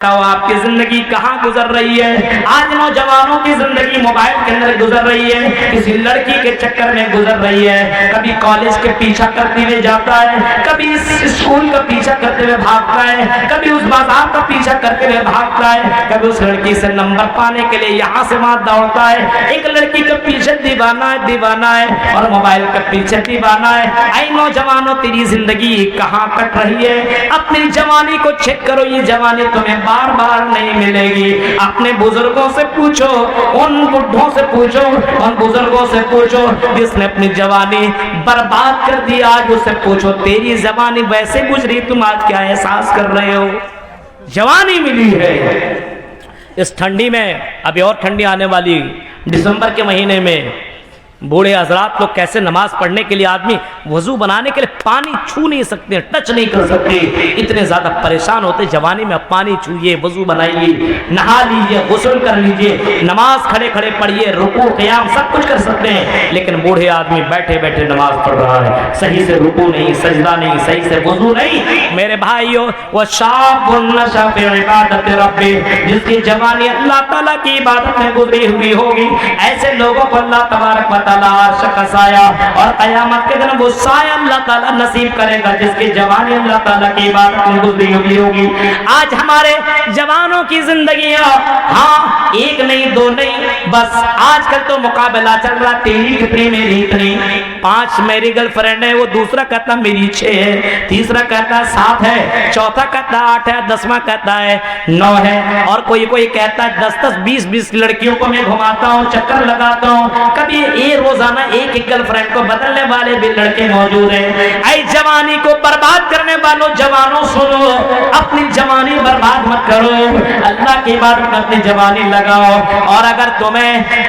आपकी जिंदगी कहाँ गुजर रही है? आज नौजवानों की जिंदगी मोबाइल के अंदर गुजर रही है, किसी लड़की के चक्कर में गुजर रही है। कभी कॉलेज के पीछा करते हुए जाता है, कभी स्कूल का पीछा करते हुए भागता है, कभी उस बाजार का पीछा करते हुए भागता है, कभी उस लड़की से नंबर पाने के लिए यहाँ से वहां दौड़ता है। एक लड़की के पीछे दीवाना है और मोबाइल के पीछे दीवाना है। ऐ नौजवानों, तेरी जिंदगी कहाँ कट रही है? अपनी जवानी को चेक करो, ये जवानी तुम्हें बार बार नहीं मिलेगी। अपने बुजुर्गों से पूछो, उन बुढ़ों से पूछो, उन बुजुर्गों से पूछो जिसने अपनी जवानी बर्बाद कर दी। आज उससे पूछो तेरी जवानी वैसे गुजरी, तुम आज क्या एहसास कर रहे हो? जवानी मिली है इस ठंडी में, अभी और ठंडी आने वाली दिसंबर के महीने में बूढ़े हजरात लोग कैसे नमाज पढ़ने के लिए, आदमी वजू बनाने के लिए पानी छू नहीं सकते, टच नहीं कर सकते, इतने ज्यादा परेशान होते। जवानी में अब पानी छूइए, वजू बनाइए, नहा लीजिए, गुस्ल कर लीजिए, नमाज खड़े खड़े पढ़िए, रुकू क़याम सब कुछ कर सकते हैं। लेकिन बूढ़े आदमी बैठे बैठे नमाज पढ़ रहा है, सही से रुकू नहीं, सजदा नहीं, सही से वजू नहीं। मेरे भाइयों, वो शाबुन नशा फी इबादत रब्बी, जिसकी जवानी अल्लाह ताला की इबादत में गुजरी हुई होगी, ऐसे लोगों को अल्लाह तबारक व अर्श का साया और क़यामत के दिन वो साया अल्लाह ताला नसीब करेगा जिसकी जवानी अल्लाह ताला की इबादत में गुजरी हुई होगी। आज हमारे जवानों की जिंदगियां, हाँ एक नहीं दो नहीं, बस आजकल तो मुकाबला चल रहा, तेरी कितनी मेरी इतनी। 5 मेरी गर्लफ्रेंड है, वो दूसरा कहता मेरी 6 है, तीसरा कहता 7 है, चौथा कहता 8 है, 10वां कहता है 9 है, और कोई कोई कहता है 10-10, 20-20 लड़कियों को मैं घुमाता हूँ, चक्कर लगाता हूँ। कभी रोजाना एक गर्लफ्रेंड को बदलने वाले भी लड़के मौजूद हैं। ऐ जवानी को बर्बाद करने वालों, जवानों सुनो, अपनी जवानी बर्बाद मत करो, अल्लाह की इबादत में अपनी जवानी लगाओ। और अगर तुम्हें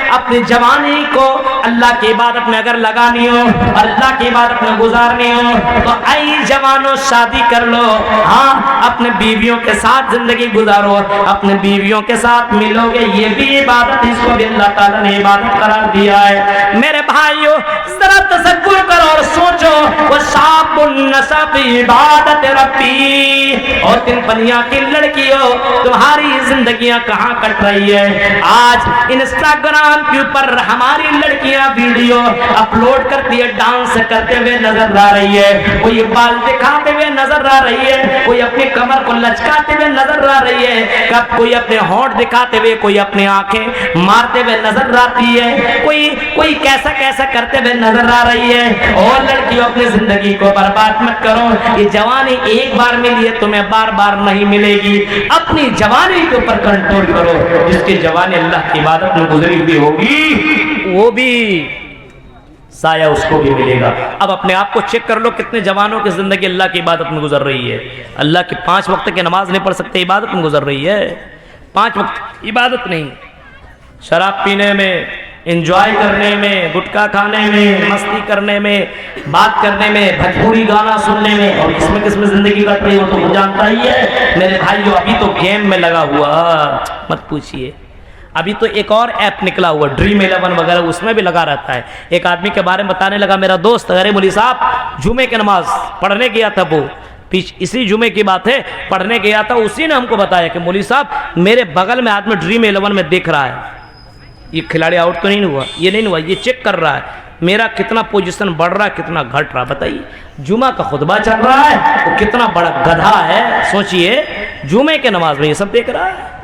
अपनी जवानी को अल्लाह की इबादत में अगर लगानी हो, अल्लाह की इबादत में गुजारनी हो, तो ऐ जवानों शादी कर लो। हाँ, अपने बीवियों के साथ जिंदगी गुजारो, अपने बीवियों के साथ मिलोगे, ये भी इबादत, इसको भी अल्लाह ताला ने इबादत करार दिया है। मेरे भाइयों, जरा तसव्वुर करो और सोचो, वो शाबुन नशा फी इबादत रब्बी, और तीन पनिया की लड़कियों, तुम्हारी जिंदगियां कहाँ कट रही है? आज इंस्टाग्राम के ऊपर हमारी लड़कियां वीडियो अपलोड करती है, डांस करते हुए नजर आ रही है, कोई बाल दिखाते हुए नजर आ रही है, कोई अपनी कमर को लचकाते हुए नजर आ रही है, कब कोई अपने होंठ दिखाते हुए, कोई अपनी आंखें मारते हुए नजर आती है, कोई कैसा कैसा करते हुए नजर आ रही है। और लड़कियों, अपनी जिंदगी को बर्बाद मत करो, ये जवानी एक बार मिली है, तुम्हें बार बार नहीं मिलेगी। अपनी जवानी के ऊपर कंट्रोल करो, जिसकी जवानी अल्लाह की इबादत में गुजरी हुई होगी, वो भी साया उसको भी मिलेगा। अब अपने आप को चेक कर लो, कितने जवानों की जिंदगी अल्लाह की इबादत में गुजर रही है। अल्लाह की 5 वक्त की नमाज नहीं पढ़ सकते, इबादत में गुजर रही है। 5 वक्त इबादत नहीं, शराब पीने में, एंजॉय करने में, गुटखा खाने में, मस्ती करने में, बात करने में, भोजपुरी गाना सुनने में, और इसमें किसमें जिंदगी कट रही हो तो वो जानता ही है। मेरे भाइयों, अभी तो गेम में लगा हुआ, मत पूछिए। अभी तो एक और ऐप निकला हुआ ड्रीम 11 वगैरह, उसमें भी लगा रहता है। एक आदमी के बारे में बताने लगा, मेरा दोस्त, अरे मौलवी साहब जुमे की नमाज पढ़ने गया था, वो इसी जुमे की बात है, पढ़ने गया था, उसी ने हमको बताया कि मौलवी साहब मेरे बगल में आदमी ड्रीम 11 में देख रहा है, ये खिलाड़ी आउट तो नहीं हुआ, ये नहीं हुआ, ये चेक कर रहा है मेरा कितना पोजीशन बढ़ रहा है, कितना घट रहा। बताइए, जुमा का खुतबा चल रहा है, वो कितना बड़ा गधा है, सोचिए, जुमे के नमाज में ये सब देख रहा है।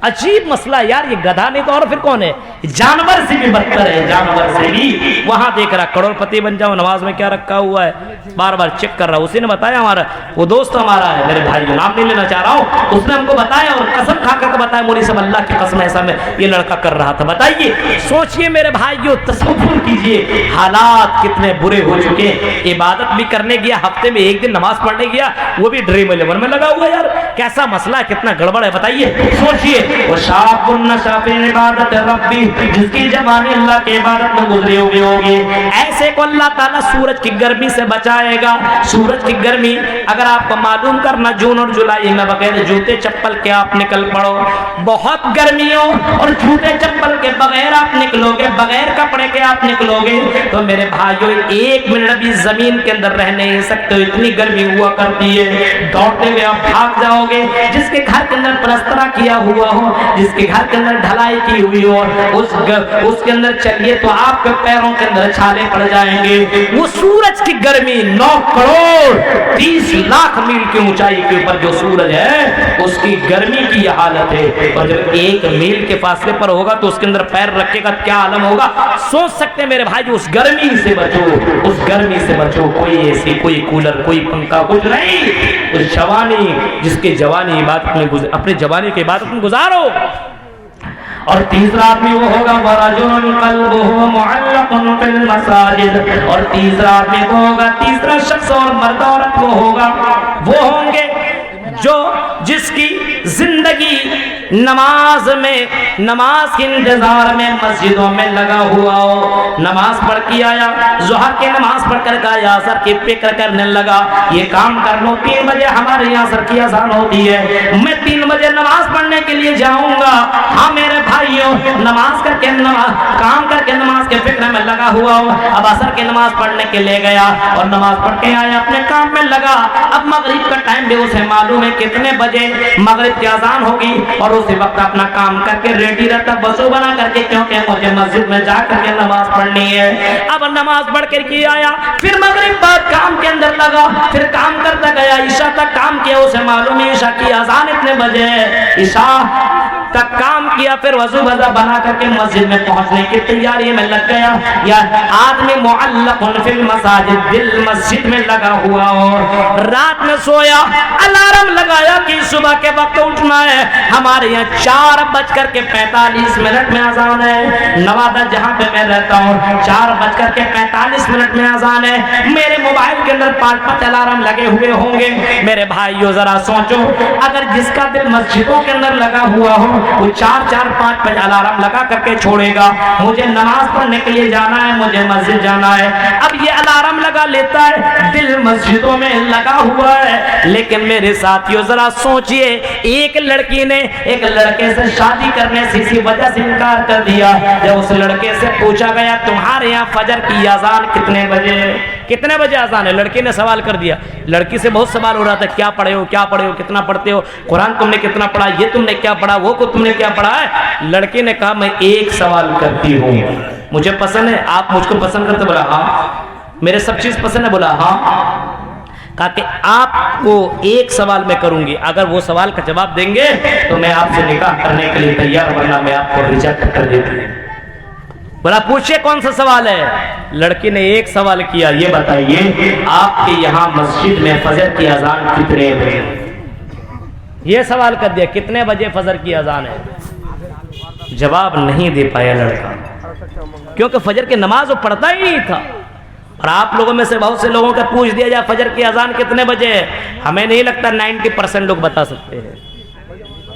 अजीब मसला यार, ये गधा नहीं तो और फिर कौन है? जानवर से भी बदतर है, जानवर से भी। वहां देख रहा, करोड़पति बन जाओ, नमाज में क्या रखा हुआ है, बार बार चेक कर रहा। उसी ने बताया, हमारा वो दोस्त हमारा है, मेरे भाई नाम नहीं लेना चाह रहा हूँ, उसने हमको बताया और कसम खा कर बताया, मौलवी साहब अल्लाह की कसम ऐसा में ये लड़का कर रहा था। बताइए, सोचिए मेरे भाइयों, तसव्वुर कीजिए हालात कितने बुरे हो चुके। इबादत भी करने गया, हफ्ते में एक दिन नमाज पढ़ने गया, वो भी ड्रीम 11 में लगा हुआ। यार कैसा मसला है, कितना गड़बड़ है, बताइए। सोचिए, वो शाबुन नशा फी इबादत रब्बी, जिसकी जवानी अल्लाह की इबादत में गुजरी हुई होगी, ऐसे को अल्लाह ताला सूरज की गर्मी से बचाएगा। सूरज की गर्मी अगर आपको मालूम करना, जून और जुलाई में बगैर जूते चप्पल के आप निकल पड़ो, बहुत गर्मियों और जूते चप्पल के बगैर आप निकलोगे, बगैर कपड़े के आप निकलोगे, तो मेरे भाइयों 1 मिनट भी जमीन के अंदर रह नहीं सकते, इतनी गर्मी हुआ करती है। दौड़ते हुए आप भाग जाओगे, जाओगे, जिसके घर के अंदर प्लास्टरा किया हुआ हो, जिसके घर के अंदर ढलाई की हुई हो, उसके अंदर चलिए तो आपके पैरों के अंदर छाले पड़ जाएंगे। वो सूरज की गर्मी 9 करोड़ 30 लाख मील की ऊंचाई के ऊपर जो सूरज है उसकी गर्मी की यह हालत है। और जब 1 मील के फासले पर होगा तो उसके अंदर पैर रखेगा क्या आलम होगा। सोच सकते हैं मेरे भाई, उस गर्मी से बचो, उस गर्मी से बचो। कोई एसी, कोई कूलर, कोई पंखा, कुछ नहीं। उस जवानी, जिसके जवानी इबादत में अपने जवानी की इबादत में गुजारो। और तीसरा आदमी वो होगा वरजुल कल्बुहु मुअल्लकुन फिल मसाजिद। और तीसरा आदमी वो होगा, तीसरा शख्स और मर्द औरत वो होगा, वो होंगे जो जिसकी जिंदगी नमाज में, नमाज के इंतजार में मस्जिदों में लगा हुआ हो। नमाज पढ़ के आया, ज़ोहर की नमाज पढ़ कर आया, असर की फिक्र करने लगा, ये काम कर लो, 3 बजे हमारे यहाँ असर की अज़ान होती है, मैं 3 बजे नमाज पढ़ने के लिए जाऊंगा। हाँ मेरे भाइयों, नमाज करके काम करके नमाज के फिक्र में लगा हुआ हो। अब असर की नमाज पढ़ने के लिए गया और नमाज पढ़ के आया, अपने काम में लगा। अब मगरिब का टाइम भी उसे मालूम है कितने बजे मगरिब की अज़ान होगी, और उसी वक्त अपना काम करके रेडी रहता, वज़ू बना करके, क्योंकि मुझे मस्जिद में जा करके नमाज पढ़नी है। अब नमाज पढ़ करके आया, फिर मगरिब बाद काम के अंदर लगा, फिर काम करता गया, ईशा तक काम किया, उसे मालूम है ईशा की अज़ान इतने बजे है, ईशा तक काम किया, फिर वज़ू वज़ा बना करके मस्जिद में पहुंचने की तैयारी में लग गया। या आदमी मुअल्लकुन फिल मसाजिद, दिल मस्जिद में लगा हुआ हो, रात में सोया, अलार्म लगाया कि सुबह के वक्त उठना है। हमारे यहाँ 4:45 में अज़ान है। नवादा जहाँ पे मैं रहता हूँ 4:45 में अज़ान है। मेरे मोबाइल के अंदर 5-5 अलार्म लगे हुए होंगे। मेरे भाइयों जरा सोचो, अगर जिसका दिल मस्जिदों के अंदर लगा हुआ हो, वो 4-4, 5 अलार्म लगा करके छोड़ेगा, मुझे नमाज पढ़ने के लिए जाना है, मुझे मस्जिद जाना है। अब ये अलार्म लगा लेता है, दिल मस्जिदों में लगा हुआ है। लेकिन मेरे साथियों जरा सोचिए, एक लड़की ने एक लड़के से शादी करने से इसी वजह से इनकार कर दिया। जब उस लड़के से पूछा गया तुम्हारे यहाँ फजर की अज़ान कितने बजे अज़ान है, लड़के ने सवाल कर दिया। लड़की से बहुत सवाल हो रहा था, क्या पढ़े हो, कितना पढ़ते हो, कुरान तुमने कितना पढ़ा, ये तुमने क्या पढ़ा, वो को तुमने क्या पढ़ा है। लड़के ने कहा मैं एक सवाल करती हूँ, मुझे पसंद है, आप मुझको पसंद करते? बोला हाँ। मेरे सब चीज पसंद है? बोला हाँ। कहा कि आपको एक सवाल मैं करूंगी, अगर वो सवाल का जवाब देंगे तो मैं आपसे निकाह करने के लिए तैयार, वरना मैं आपको रिजेक्ट कर देती हूँ। बोला पूछिए कौन सा सवाल है। लड़की ने एक सवाल किया, ये बताइए आपके यहाँ मस्जिद में फजर की अजान कितने बजे? ये सवाल कर दिया, कितने बजे फजर की अजान है? जवाब नहीं दे पाया लड़का, क्योंकि फजर की नमाज वो पढ़ता ही नहीं था। और आप लोगों में से बहुत से लोगों का पूछ दिया जाए फजर की अजान कितने बजे है, हमें नहीं लगता 90% लोग बता सकते हैं,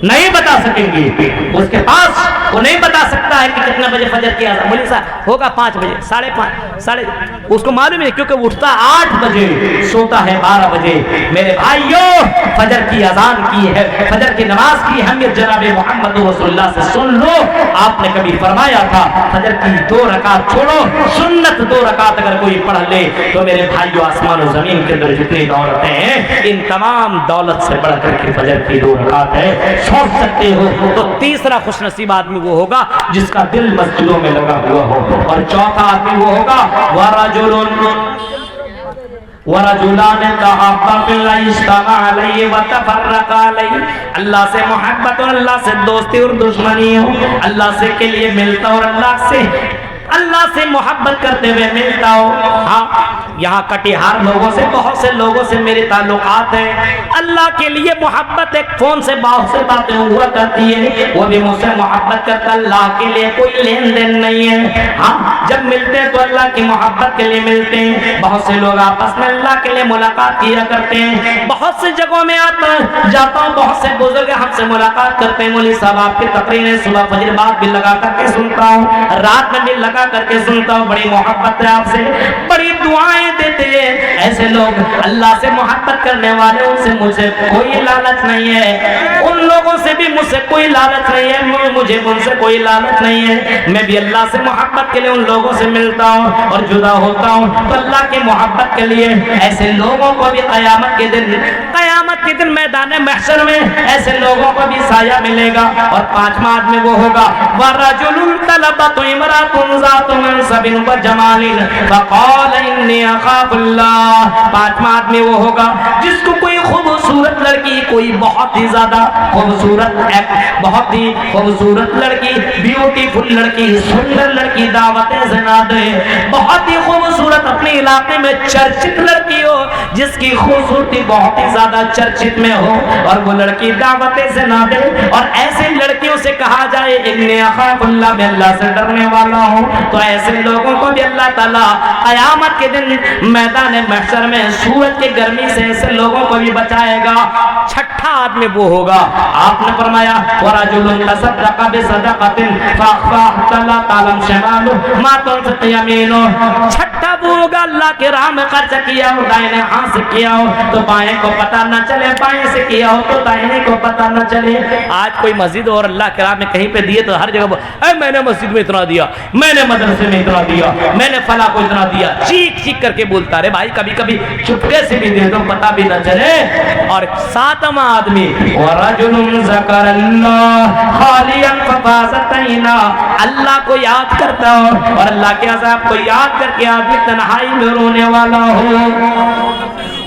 नहीं बता सकेंगे। उसके पास वो नहीं बता सकता है कि कितने बजे फजर की अजान। बोली साहब होगा 5 बजे, 5:30, उसको मालूम है क्योंकि उठता 8 बजे, सोता है 12 बजे। मेरे भाइयों, फजर की अजान की है, फजर की नमाज की अहमियत जनाबे मोहम्मद रसूलुल्लाह से सुन लो। आपने कभी फरमाया था फजर की 2 रकात छोड़ो, सुन्नत 2 रकात अगर कोई पढ़ ले तो मेरे भाइयों आसमान और जमीन के अंदर जितनी दौलतें हैं, इन तमाम दौलत से बढ़कर के फजर की 2 रकात है, छोड़ सकते हो। तो तीसरा खुशनसीब आदमी वो होगा जिसका दिल मस्जिदों में लगा हुआ हो। और चौथा आदमी वो होगा अल्लाह से मोहब्बत और अल्लाह से दोस्ती और दुश्मनी हो, अल्लाह से के लिए मिलता और अल्लाह से मोहब्बत करते हुए मिलता हो। हाँ, यहाँ कटिहार लोगों से, बहुत से लोगों से मेरे ताल्लुकात हैं, अल्लाह के लिए मोहब्बत, एक फोन से बहुत से बातें हुआ करती है, वो भी मुझसे मोहब्बत करता, अल्लाह के लिए कोई लेन देन नहीं है। हाँ, जब मिलते हैं तो अल्लाह की मोहब्बत के लिए मिलते हैं। बहुत से लोग आपस में अल्लाह के लिए मुलाकात किया करते हैं। बहुत सी जगहों में जाता हूँ, बहुत से बुजुर्ग हमसे मुलाकात करते हैं, मौलवी साहब आपकी तकरीरें सुबह फजर बाद भी लगा करके सुनता हूँ, रात में भी लगा करके सुनता हूँ, बड़ी मोहब्बत है आपसे, बड़ी दुआएं देते हैं। ऐसे लोग अल्लाह से मोहब्बत करने वाले, उनसे मुझे कोई लालच नहीं है। उन लोगों लोगों से भी मुझसे कोई लालच नहीं है, मुझे उनसे कोई लालच नहीं है। मैं भी अल्लाह से मोहब्बत के लिए उन लोगों से मिलता हूँ और जुदा होता हूँ, तो अल्लाह की मोहब्बत के लिए ऐसे लोगों को भी क़यामत के दिन मैदान महशर में ऐसे लोगों को भी साया मिलेगा। और पांचवा आदमी वो होगा वरजुलुन तलबतु इमरातुन ज़ातु मनसबिन व जमालिन फ़क़ाल इन्नी अख़ाफ़ुल्लाह। पांचवा आदमी वो होगा जिसको कोई खूबसूरत लड़की, कोई बहुत ही ज्यादा खूबसूरत, बहुत ही खूबसूरत लड़की, ब्यूटीफुल लड़की, सुंदर लड़की दावतें ज़िना दे, बहुत ही खूबसूरत अपने इलाके में चर्चित लड़की हो, जिसकी खूबसूरती बहुत ही ज्यादा चर्चित में हो, और वो लड़की दावतें ज़िना दे, और ऐसे लड़कियों से कहा जाए इन्नी अख़ाफ़ुल्लाह, मैं अल्लाह से डरने वाला हूँ, तो ऐसे लोगों को भी अल्लाह ताला क़यामत के दिन मैदान महशर में सूरज की गर्मी से ऐसे लोगों को भी बचाएगा। छठा आदमी वो होगा, आपने फरमाया वरजुलुन तसद्दक़ बिसदक़तिन फ़अख़फ़ाहा तालम शिमालुहु मा तुनफ़िक़ु यमीनुहु। छठा वो होगा अल्लाह के राह में खर्च किया हो, दाहिने हाथ से किया हो तो बाएं को पता न चले, बाएं से किया हो तो दाहिने को पता न चले। आज कोई मस्जिद और अल्लाह के राह में कहीं पे दिए तो हर जगह मैंने मस्जिद में इतना दिया, मैंने मदरसे में इतना दिया, मैंने फला को इतना दिया, चीख चीख करके बोलता है। भाई कभी कभी चुपके से भी दे दो, पता भी न चले। और सातवां आदमी वरजुलुन ज़करल्लाह खालियन फ़फ़ाज़त ऐनाहु, अल्लाह को याद करता हो और अल्लाह के अज़ाब को याद करके आदमी तन्हाई में रोने वाला हो।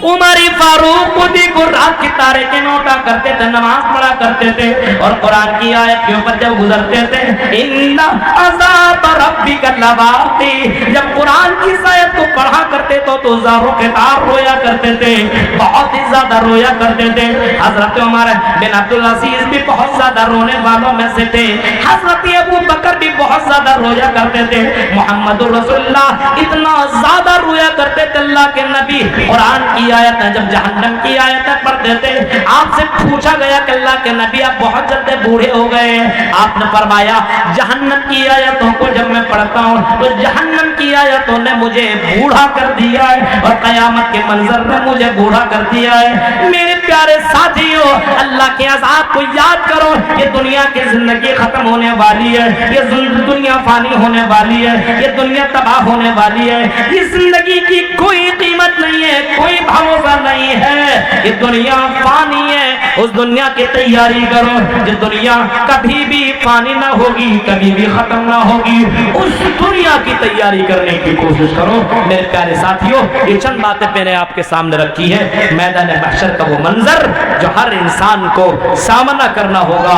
उमर फारूक खुदी को रात की तारे के नोटा करते थे, नमाज पढ़ा करते थे, और कुरान की आयत के ऊपर जब गुजरते थे इन्ना अज़ाब रब्बिका लवाक़ी, जब कुरान की आयत को पढ़ा करते तो ज़ारों के तार रोया करते थे, बहुत ही ज्यादा रोया करते थे। हजरत उमर बिन अब्दुल अजीज भी बहुत ज्यादा रोने वालों में से थे, हजरत अबू बकर भी बहुत ज्यादा रोया करते थे, मोहम्मद रसूलुल्लाह इतना ज्यादा रोया करते थे। अल्लाह के नबी कुरान की आयत है, जब जहन्नम की आयत पढ़ते थे, आपसे पूछा गया कि अल्लाह के नबी आप बहुत जल्दी बूढ़े हो गए हैं, आपने फरमाया जहन्नम की आयतों को जब मैं पढ़ता हूँ तो जहन्नम की आयतों ने मुझे बूढ़ा कर दिया है और कयामत के मंजर ने मुझे बूढ़ा कर दिया है। मेरे प्यारे साथियों, अल्लाह के अज़ाब को याद करो, ये दुनिया की जिंदगी खत्म होने वाली है, ये दुनिया फानी होने वाली है, ये दुनिया तबाह होने वाली है, इस जिंदगी की कोई कीमत नहीं है, कोई भरोसा नहीं है, ये दुनिया फानी है। उस दुनिया की तैयारी करो जो दुनिया कभी भी फानी ना होगी, कभी भी खत्म ना होगी, उस दुनिया की तैयारी करने की कोशिश करो। मेरे प्यारे साथियों, ये चंद बातें मैंने आपके सामने रखी है, मैदान महशर का वो मंजर जो हर इंसान को सामना करना होगा।